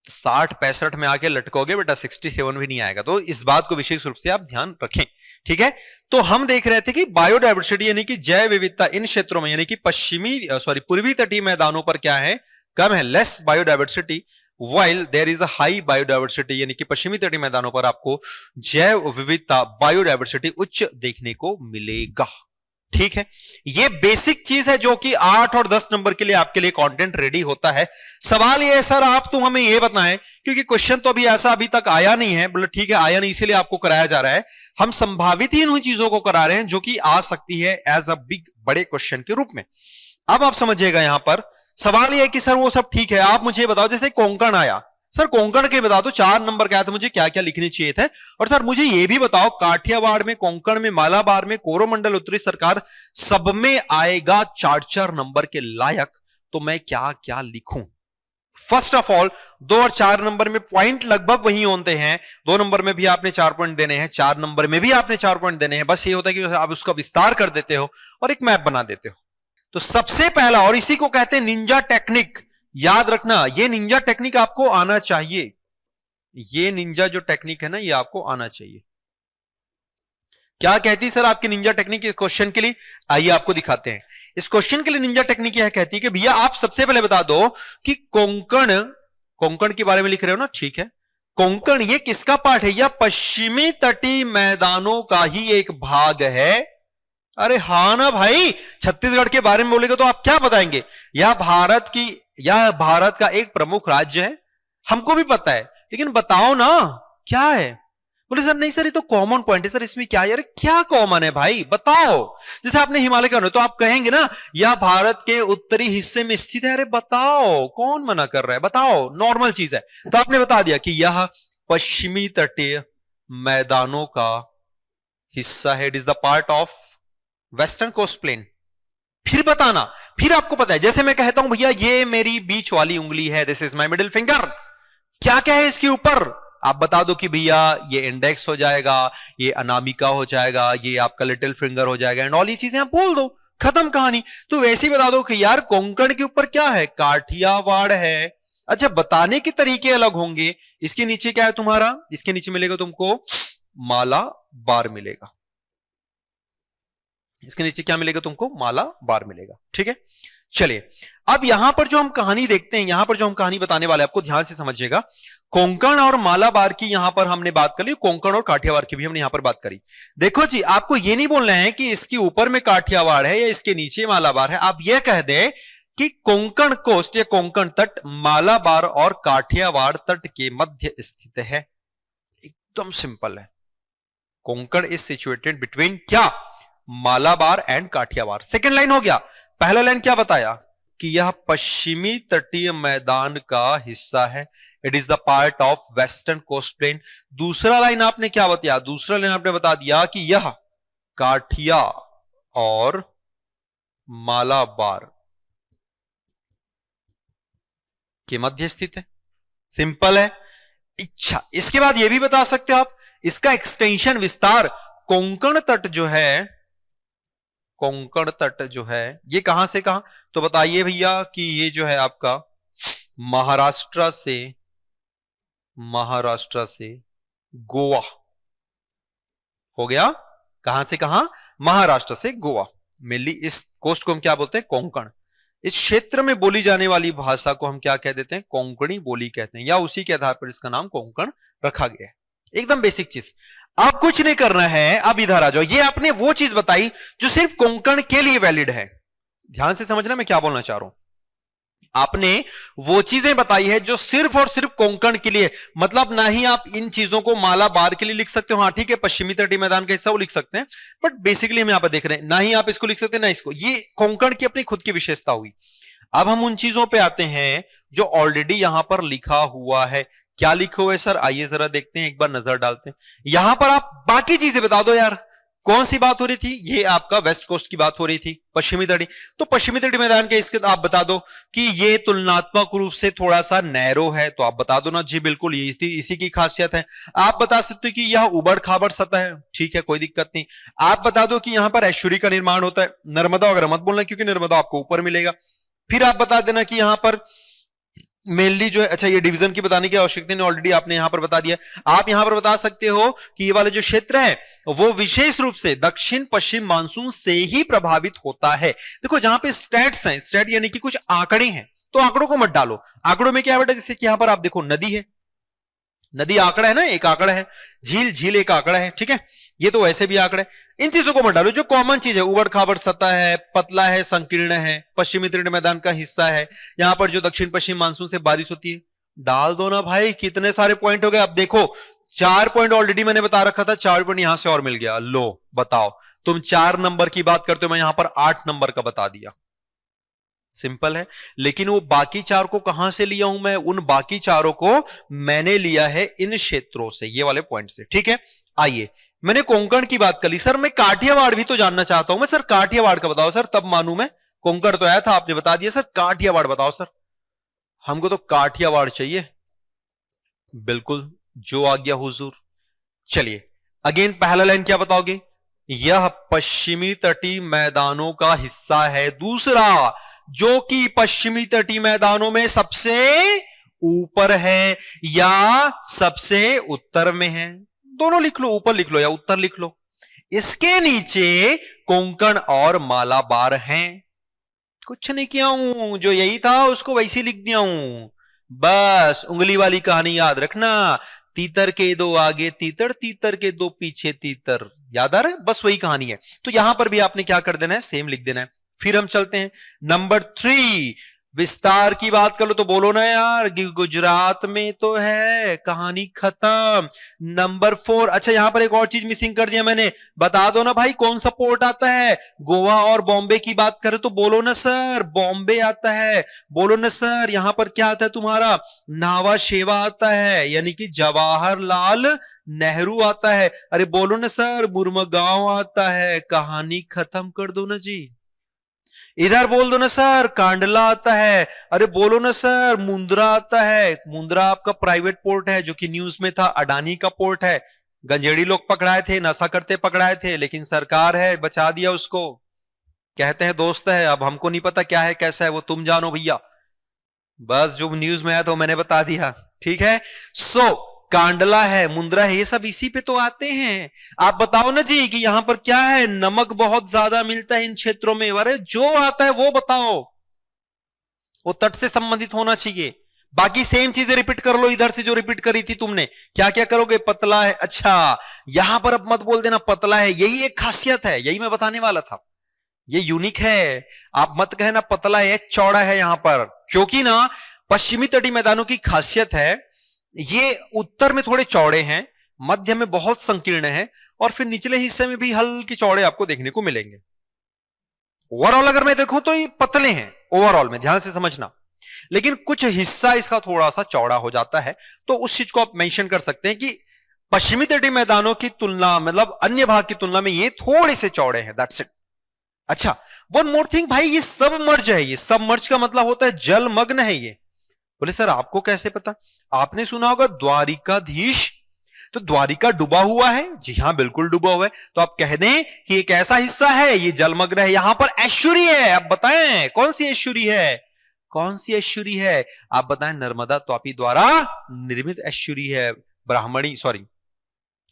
तो 60-65 में आके लटकोगे बेटा, 67 भी नहीं आएगा। तो इस बात को विशेष रूप से आप ध्यान रखें, ठीक है। तो हम देख रहे थे कि बायोडाइवर्सिटी यानी कि जैव विविधता इन क्षेत्रों में, यानी कि पूर्वी तटीय मैदानों पर क्या है, कम है, less biodiversity, while there is a high biodiversity, यानी कि पश्चिमी तटीय मैदानों पर आपको जैव विविधता, बायोडाइवर्सिटी उच्च देखने को मिलेगा, ठीक है। ये बेसिक चीज है जो कि 8 और 10 नंबर के लिए आपके लिए कंटेंट रेडी होता है। सवाल ये है सर आप तो हमें ये बताएं, क्योंकि क्वेश्चन तो अभी ऐसा अभी तक आया नहीं है, बोले ठीक है आया नहीं इसीलिए आपको कराया जा रहा है। हम संभावित ही उन चीजों को करा रहे हैं जो कि आ सकती है एज अ बिग, बड़े क्वेश्चन के रूप में। अब आप समझिएगा यहां पर सवाल यह है कि सर वो सब ठीक है, आप मुझे बताओ, जैसे कोंकण आया, सर कोंकण के बता दो 4 नंबर क्या था, मुझे क्या क्या लिखने चाहिए थे। और सर मुझे यह भी बताओ काठियावाड़ में, कोंकण में, मालाबार में, कोरोमंडल, उत्तरी सरकार, सब में आएगा 4-4 नंबर के लायक, तो मैं क्या क्या लिखूं। फर्स्ट ऑफ ऑल 2 और 4 नंबर में पॉइंट लगभग वही होते हैं, 2 नंबर में भी आपने 4 पॉइंट देने हैं, 4 नंबर में भी आपने 4 पॉइंट देने हैं। बस ये होता है कि आप उसका विस्तार कर देते हो और एक मैप बना देते हो। तो सबसे पहला, और इसी को कहते हैं निंजा टेक्निक, याद रखना ये निंजा टेक्निक आपको आना चाहिए। ये निंजा जो टेक्निक है ना, ये आपको आना चाहिए। क्या कहती है सर आपकी निंजा टेक्निक इस क्वेश्चन के लिए, आइए आपको दिखाते हैं। इस क्वेश्चन के लिए निंजा टेक्निक यह कहती है कि भैया आप सबसे पहले बता दो कि कोंकण, कोंकण के बारे में लिख रहे हो ना, ठीक है। कोंकण ये किसका पार्ट है, या पश्चिमी तटीय मैदानों का ही एक भाग है। अरे हाँ ना भाई, छत्तीसगढ़ के बारे में बोलेगा तो आप क्या बताएंगे, यह भारत का एक प्रमुख राज्य है, हमको भी पता है, लेकिन बताओ ना क्या है। बोले सर नहीं सर ये तो कॉमन पॉइंट है, सर इसमें क्या यार, क्या कॉमन है भाई बताओ। जैसे आपने हिमालय का, तो आप कहेंगे ना यह भारत के उत्तरी हिस्से में स्थित है, अरे बताओ कौन मना कर रहा है, बताओ, नॉर्मल चीज है। तो आपने बता दिया कि यह पश्चिमी तटीय मैदानों का हिस्सा है, it is the part of western coast plain. फिर बताना, फिर आपको पता है, जैसे मैं कहता हूं भैया ये मेरी बीच वाली उंगली है, this is my middle finger, क्या क्या है इसके ऊपर, आप बता दो कि भैया ये इंडेक्स हो जाएगा, ये अनामिका हो जाएगा, ये आपका लिटिल फिंगर हो जाएगा, एंड ऑल ये चीजें आप बोल दो, खत्म कहानी। तो वैसे ही बता दो कि यार कोंकण के ऊपर क्या है, काठियावाड़ है। अच्छा बताने के तरीके अलग होंगे, इसके नीचे क्या है तुम्हारा, इसके नीचे मिलेगा तुमको मालाबार मिलेगा, इसके नीचे क्या मिलेगा तुमको, मालाबार मिलेगा, ठीक है। चलिए अब यहां पर जो हम कहानी देखते हैं, यहां पर जो हम कहानी बताने वाले आपको ध्यान से समझिएगा। कोंकण और मालाबार की यहां पर हमने बात कर ली, कोंकण और काठियावाड़ की भी हमने यहां पर बात करी। देखो जी आपको यह नहीं बोलना है कि इसके ऊपर में काठियावाड़ है या इसके नीचे मालाबार है, आप यह कह दे कि कोंकण कोस्ट या कोंकण तट मालाबार और काठियावाड़ तट के मध्य स्थित है, एकदम सिंपल है। कोंकण इज सिचुएटेड बिटवीन क्या, Malabar and Kathiawar. Second line हो गया। पहला लाइन क्या बताया कि यह पश्चिमी तटीय मैदान का हिस्सा है, it is the part of western coast plain. दूसरा लाइन आपने क्या बताया, दूसरा लाइन आपने बता दिया कि यह काठिया और मालाबार के मध्य स्थित है, सिंपल है। अच्छा इसके बाद यह भी बता सकते हो आप, इसका एक्सटेंशन, विस्तार, कोंकण तट जो है, कोंकण तट जो है ये कहां से कहां, तो बताइए भैया कि ये जो है आपका महाराष्ट्र से गोवा हो गया। कहां से कहां, महाराष्ट्र से गोवा। मेनली इस कोस्ट को हम क्या बोलते हैं, कोंकण। इस क्षेत्र में बोली जाने वाली भाषा को हम क्या कह देते हैं? कोंकणी बोली कहते हैं, या उसी के आधार पर इसका नाम कोंकण रखा गया है। एकदम बेसिक चीज। आप कुछ नहीं करना है, अब इधर आ जाओ। ये आपने वो चीज बताई जो सिर्फ कोंकण के लिए वैलिड है। ध्यान से समझना मैं क्या बोलना चाह रहा हूं। आपने वो चीजें बताई है जो सिर्फ और सिर्फ कोंकण के लिए, मतलब ना ही आप इन चीजों को मालाबार के लिए लिख सकते हो। हाँ ठीक है, पश्चिमी तटीय मैदान का हिस्सा वो लिख सकते हैं, बट बेसिकली हम यहां पर देख रहे हैं ना ही आप इसको लिख सकते हैं ना इसको। ये कोंकण की अपनी खुद की विशेषता हुई। अब हम उन चीजों पे आते हैं जो ऑलरेडी यहां पर लिखा हुआ है। क्या लिखा हुआ है सर? आइए जरा देखते हैं, एक बार नजर डालते हैं। यहां पर आप बाकी चीजें बता दो यार। कौन सी बात हो रही थी? ये आपका वेस्ट कोस्ट की बात हो रही थी, पश्चिमी तटी। तो पश्चिमी तटी मैदान के इसके आप बता दो कि ये तुलनात्मक रूप से थोड़ा सा नैरो है, तो आप बता दो ना जी बिल्कुल ये इसी की खासियत है। आप बता सकते हो कि यह उबड़ खाबड़ सतह है, ठीक है कोई दिक्कत नहीं। आप बता दो कि यहां पर एस्चुरी का निर्माण होता है। नर्मदा वगैरह मत बोलना क्योंकि नर्मदा आपको ऊपर मिलेगा। फिर आप बता देना कि यहां पर मेनली जो है, अच्छा ये डिवीजन की बताने की आवश्यकता नहीं, ऑलरेडी आपने यहां पर बता दिया। आप यहां पर बता सकते हो कि ये वाला जो क्षेत्र है वो विशेष रूप से दक्षिण पश्चिम मानसून से ही प्रभावित होता है। देखो जहां पे स्टैट्स हैं, स्टैट यानी कि कुछ आंकड़े हैं, तो आंकड़ों को मत डालो। आंकड़ों में क्या है बेटा? जैसे कि यहां पर आप देखो नदी है, नदी आंकड़ा है ना, एक आंकड़ा है। झील एक आंकड़ा है, ठीक है। ये तो वैसे भी आंकड़ा है। इन चीजों को मत डालो। जो कॉमन चीज है, उबड़ खाबड़ सतह है, पतला है, संकीर्ण है, पश्चिमी तटीय मैदान का हिस्सा है, यहां पर जो दक्षिण पश्चिम मानसून से बारिश होती है, डाल दो ना भाई। कितने सारे पॉइंट हो गए। अब देखो 4 पॉइंट ऑलरेडी मैंने बता रखा था, 4 पॉइंट यहां से और मिल गया। लो बताओ, तुम 4 नंबर की बात करते हो, मैं यहां पर 8 नंबर का बता दिया। सिंपल है। लेकिन वो बाकी 4 को कहां से लिया हूं मैं? उन बाकी 4 को मैंने लिया है इन क्षेत्रों से, ये वाले पॉइंट से, ठीक है। आइए, मैंने कोंकण की बात कर ली। सर मैं काठियावाड़ भी तो जानना चाहता हूं। मैं सर काठियावाड़ का बताओ सर, तब मानू मैं। कोंकण तो आया था, आपने बता दिया। सर काठियावाड़ बताओ सर। हमको तो काठियावाड़ चाहिए। बिल्कुल, जो आ गया हुजूर। चलिए अगेन पहला लाइन क्या बताओगे? यह पश्चिमी तटीय मैदानों का हिस्सा है। दूसरा, जो कि पश्चिमी तटीय मैदानों में सबसे ऊपर है या सबसे उत्तर में है। दोनों लिख लो, ऊपर लिख लो या उत्तर लिख लो। इसके नीचे कोंकण और मालाबार हैं। कुछ नहीं किया हूं, जो यही था उसको वैसे लिख दिया हूं। बस उंगली वाली कहानी याद रखना। तीतर के 2 आगे तीतर, तीतर के 2 पीछे तीतर। याद आ रहा है? बस वही कहानी है। तो यहां पर भी आपने क्या कर देना है? सेम लिख देना है। फिर हम चलते हैं नंबर 3। विस्तार की बात कर लो तो बोलो ना यार, गुजरात में तो है, कहानी खत्म। नंबर 4, अच्छा यहां पर एक और चीज मिसिंग कर दिया मैंने, बता दो ना भाई कौन सा पोर्ट आता है? गोवा और बॉम्बे की बात करें तो बोलो ना सर, बॉम्बे आता है। बोलो ना सर, यहां पर क्या आता है तुम्हारा? नावा शेवा आता है, यानी कि जवाहरलाल नेहरू आता है। अरे बोलो ना सर, मुरमुगांव आता है। कहानी खत्म कर दो ना जी। इधर बोल दो ना सर, कांडला आता है। अरे बोलो ना सर, मुंद्रा आता है। मुंद्रा आपका प्राइवेट पोर्ट है, जो कि न्यूज में था, अडानी का पोर्ट है। गंजेड़ी लोग पकड़ाए थे, नशा करते पकड़ाए थे, लेकिन सरकार है बचा दिया उसको। कहते हैं दोस्त है, अब हमको नहीं पता क्या है कैसा है, वो तुम जानो भैया। बस जो न्यूज में आया तो मैंने बता दिया, ठीक है। कांडला है, मुंद्रा है, ये सब इसी पे तो आते हैं। आप बताओ ना जी कि यहां पर क्या है? नमक बहुत ज्यादा मिलता है इन क्षेत्रों में। अरे जो आता है वो बताओ, वो तट से संबंधित होना चाहिए। बाकी सेम चीजें रिपीट कर लो इधर से जो रिपीट करी थी तुमने। क्या क्या करोगे? पतला है, अच्छा यहां पर अब मत बोल देना पतला है, यही एक खासियत है, यही मैं बताने वाला था। ये यूनिक है। आप मत कहना पतला है, चौड़ा है यहां पर, क्योंकि ना पश्चिमी तटीय मैदानों की खासियत है, ये उत्तर में थोड़े चौड़े हैं, मध्य में बहुत संकीर्ण है, और फिर निचले हिस्से में भी हल्के चौड़े आपको देखने को मिलेंगे। ओवरऑल अगर मैं देखूं तो ये पतले हैं ओवरऑल में, ध्यान से समझना। लेकिन कुछ हिस्सा इसका थोड़ा सा चौड़ा हो जाता है, तो उस चीज को आप मेंशन कर सकते हैं कि पश्चिमी तटीय मैदानों की तुलना, मतलब अन्य भाग की तुलना में ये थोड़े से चौड़े हैं। That's it. अच्छा वन मोर थिंग भाई, ये सबमर्ज है। ये सबमर्ज का मतलब होता है जलमग्न है ये। बोले सर आपको कैसे पता? आपने सुना होगा द्वारिकाधीश, तो द्वारिका डूबा हुआ है। जी हां बिल्कुल डूबा हुआ है। तो आप कह दें कि एक ऐसा हिस्सा है ये जलमग्न है, यहां पर एश्चुरी है। आप बताएं कौन सी एश्चुरी है? कौन सी एश्चुरी है? आप बताएं। नर्मदा तापी द्वारा निर्मित एश्चुरी है, ब्राह्मणी सॉरी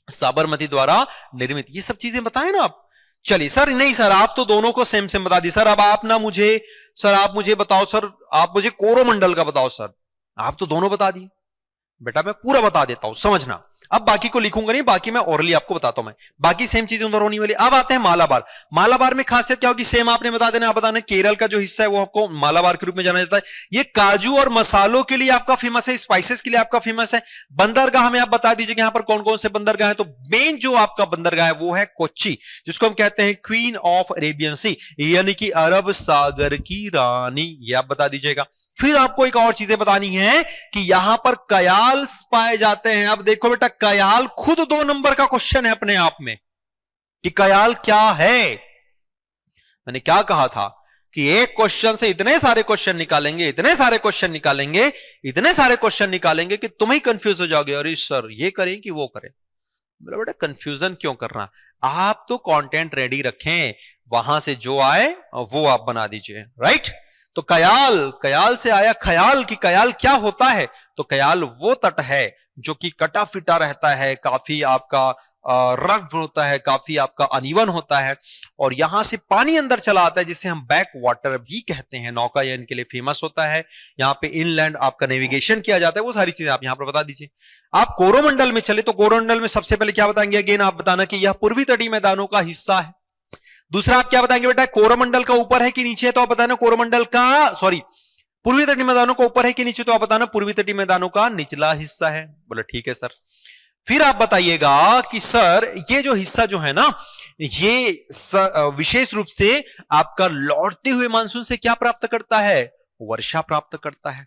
साबरमती द्वारा निर्मित। ये सब चीजें बताएं ना आप। चलिए सर, नहीं सर, आप तो दोनों को सेम सेम बता दी सर। अब आप ना मुझे, सर आप मुझे बताओ सर, आप मुझे कोरोमंडल का बताओ सर। आप तो दोनों बता दिए बेटा, मैं पूरा बता देता हूं, समझना। अब बाकी को लिखूंगा नहीं, बाकी मैं ओरली आपको बताता हूं। मैं बाकी सेम चीजें उधर होने वाली। अब आते हैं मालाबार। मालाबार में खासियत क्या होगी, सेम आपने बता देना। आप बताना केरल का जो हिस्सा है वो आपको मालाबार के रूप में जाना जाता है। ये काजू और मसालों के लिए आपका फेमस है, स्पाइसेस के लिए आपका फेमस है। बंदरगाह में आप बता दीजिए कि यहां पर कौन कौन से बंदरगाह है। तो मेन जो आपका बंदरगाह है वो है कोच्चि, जिसको हम कहते हैं क्वीन ऑफ अरेबियन सी, यानी कि अरब सागर की रानी। ये आप बता दीजिएगा। फिर आपको एक और चीजें बतानी है कि यहां पर कयाल पाए जाते हैं। अब देखो बेटा, कयाल खुद 2 नंबर का क्वेश्चन है अपने आप में कि कयाल क्या है। मैंने क्या कहा था कि एक क्वेश्चन से इतने सारे क्वेश्चन निकालेंगे, इतने सारे क्वेश्चन निकालेंगे, इतने सारे क्वेश्चन निकालेंगे कि तुम ही कंफ्यूज हो जाओगे, अरे सर ये करें कि वो करें। मेरा बेटा कंफ्यूजन क्यों करना, आप तो कंटेंट रेडी रखें, वहां से जो आए वो आप बना दीजिए, राइट। तो कयाल, कयाल से आया ख्याल कि कयाल क्या होता है। तो कयाल वो तट है जो कि कटा फिटा रहता है, काफी आपका रफ होता है, काफी आपका अनइवन होता है, और यहां से पानी अंदर चला आता है जिसे हम बैक वाटर भी कहते हैं। नौकायन के लिए फेमस होता है। यहाँ पे इनलैंड आपका नेविगेशन किया जाता है। वो सारी चीजें आप यहां पर बता दीजिए। आप कोरोमंडल में चले तो कोरोमंडल में सबसे पहले क्या बताएंगे, अगेन आप बताना कि यह पूर्वी तटीय मैदानों का हिस्सा है। दूसरा आप क्या बताएंगे बेटा, कोरोमंडल का ऊपर है कि नीचे है। तो आप बताना कोरोमंडल का, सॉरी, पूर्वी तटीय मैदानों का ऊपर है कि नीचे। तो आप बताना पूर्वी तटीय मैदानों का निचला हिस्सा है। बोले ठीक है सर। फिर आप बताइएगा कि सर ये जो हिस्सा जो है ना, ये विशेष रूप से आपका लौटते हुए मानसून से क्या प्राप्त करता है, वर्षा प्राप्त करता है।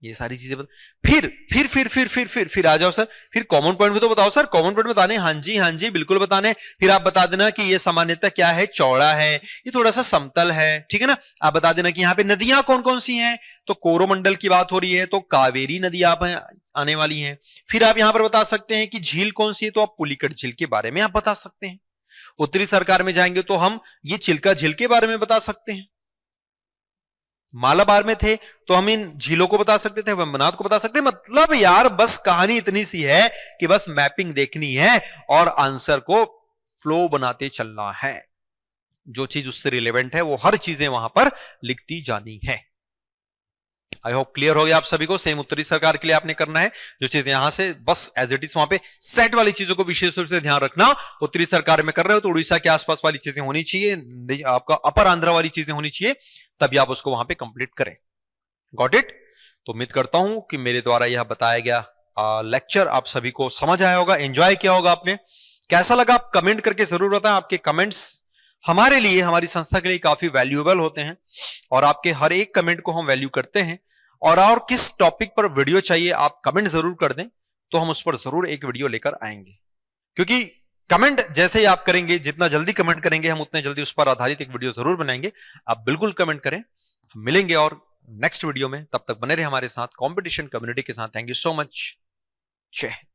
ये सारी चीजें फिर आ जाओ सर। फिर कॉमन पॉइंट भी तो बताओ सर, कॉमन पॉइंट बताने, हाँ जी हाँ जी बिल्कुल बताने। फिर आप बता देना कि ये सामान्यतः क्या है, चौड़ा है, ये थोड़ा सा समतल है, ठीक है ना। आप बता देना कि यहाँ पे नदियां कौन कौन सी हैं। तो कोरोमंडल की बात हो रही है तो कावेरी नदी आप आने वाली है। फिर आप यहां पर बता सकते हैं कि झील कौन सी है, तो आप पुलिकट झील के बारे में आप बता सकते हैं। उत्तरी सरकार में जाएंगे तो हम ये चिल्का झील के बारे में बता सकते हैं। मालाबार में थे तो हम इन झीलों को बता सकते थे, वेम्बनाड को बता सकते। मतलब यार बस कहानी इतनी सी है कि बस मैपिंग देखनी है और आंसर को फ्लो बनाते चलना है। जो चीज उससे रिलेवेंट है वो हर चीजें वहां पर लिखती जानी है। आई होप क्लियर हो गया आप सभी को। सेम उत्तरी सरकार के लिए आपने करना है जो चीज यहां से बस एज इट इज, वहां पे सेट वाली चीजों को विशेष रूप से ध्यान रखना। उत्तरी सरकार में कर रहे हो तो उड़ीसा के आसपास वाली चीजें होनी चाहिए, आपका अपर आंध्र वाली चीजें होनी चाहिए, तभी आप उसको वहां पे कंप्लीट करें। Got it. तो उम्मीद करता हूं कि मेरे द्वारा यह बताया गया लेक्चर आप सभी को समझ आया होगा, एंजॉय किया होगा आपने। कैसा लगा आप कमेंट करके जरूर बताएं। आपके कमेंट्स हमारे लिए, हमारी संस्था के लिए काफी वैल्यूएबल होते हैं और आपके हर एक कमेंट को हम वैल्यू करते हैं। और किस टॉपिक पर वीडियो चाहिए आप कमेंट जरूर कर दें, तो हम उस पर जरूर एक वीडियो लेकर आएंगे। क्योंकि कमेंट जैसे ही आप करेंगे, जितना जल्दी कमेंट करेंगे हम उतने जल्दी उस पर आधारित एक वीडियो जरूर बनाएंगे। आप बिल्कुल कमेंट करें। हम मिलेंगे और नेक्स्ट वीडियो में, तब तक बने रहे हमारे साथ कंपटीशन कम्युनिटी के साथ। Thank you so much. जय हिंद।